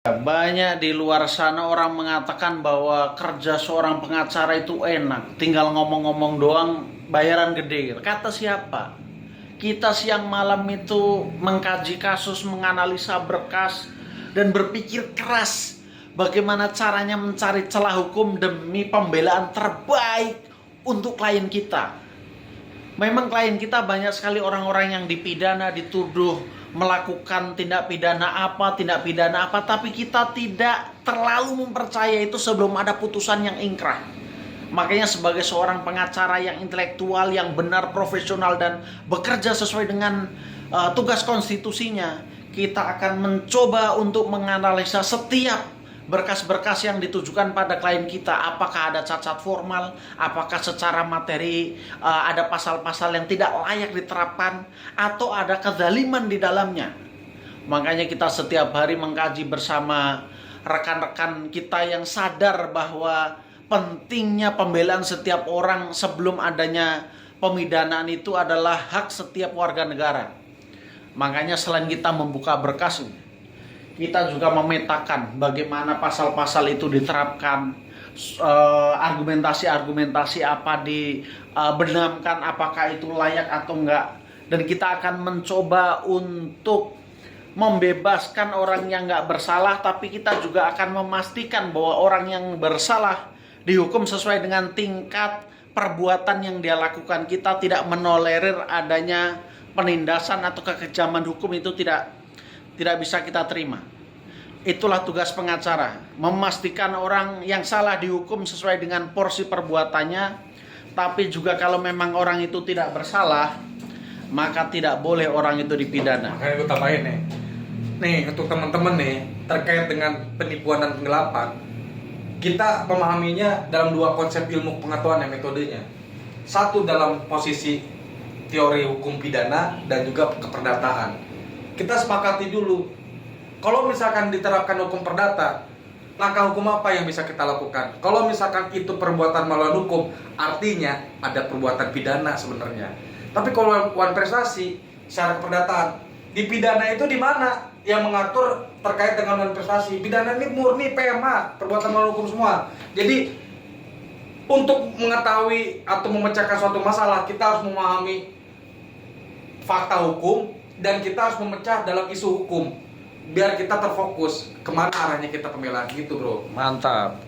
Banyak di luar sana orang mengatakan bahwa kerja seorang pengacara itu enak, tinggal ngomong-ngomong doang, bayaran gede. Kata siapa? Kita siang malam itu mengkaji kasus, menganalisa berkas, dan berpikir keras bagaimana caranya mencari celah hukum demi pembelaan terbaik untuk klien kita. Memang klien kita banyak sekali orang-orang yang dipidana, dituduh melakukan tindak pidana apa, tapi kita tidak terlalu mempercaya itu sebelum ada putusan yang ingkrah. Makanya sebagai seorang pengacara yang intelektual, yang benar, profesional, dan bekerja sesuai dengan tugas konstitusinya, kita akan mencoba untuk menganalisa setiap berkas-berkas yang ditujukan pada klien kita. Apakah ada cacat formal, apakah secara materi ada pasal-pasal yang tidak layak diterapkan, atau ada kezaliman di dalamnya. Makanya kita setiap hari mengkaji bersama rekan-rekan kita yang sadar bahwa pentingnya pembelaan setiap orang sebelum adanya pemidanaan itu adalah hak setiap warga negara. Makanya selain kita membuka berkas, kita juga memetakan bagaimana pasal-pasal itu diterapkan, argumentasi-argumentasi apa dibenamkan, apakah itu layak atau enggak. Dan kita akan mencoba untuk membebaskan orang yang enggak bersalah, tapi kita juga akan memastikan bahwa orang yang bersalah dihukum sesuai dengan tingkat perbuatan yang dia lakukan. Kita tidak menolerir adanya penindasan atau kekejaman hukum, itu tidak bisa kita terima. Itulah tugas pengacara, memastikan orang yang salah dihukum sesuai dengan porsi perbuatannya, tapi juga kalau memang orang itu tidak bersalah, maka tidak boleh orang itu dipidana. Makanya gue tambahin nih untuk teman-teman nih, terkait dengan penipuan dan penggelapan, kita memahaminya dalam dua konsep ilmu pengetahuan dan metodenya. Satu dalam posisi teori hukum pidana dan juga keperdataan. Kita sepakati dulu, kalau misalkan diterapkan hukum perdata, langkah hukum apa yang bisa kita lakukan? Kalau misalkan itu perbuatan melawan hukum, artinya ada perbuatan pidana sebenarnya. Tapi kalau wan prestasi secara keperdataan, di pidana itu di mana yang mengatur terkait dengan wan prestasi? Pidana ini murni PMA, perbuatan melawan hukum semua. Jadi untuk mengetahui atau memecahkan suatu masalah, kita harus memahami fakta hukum dan kita harus memecah dalam isu hukum biar kita terfokus kemana arahnya kita pembelaan gitu, bro. Mantap.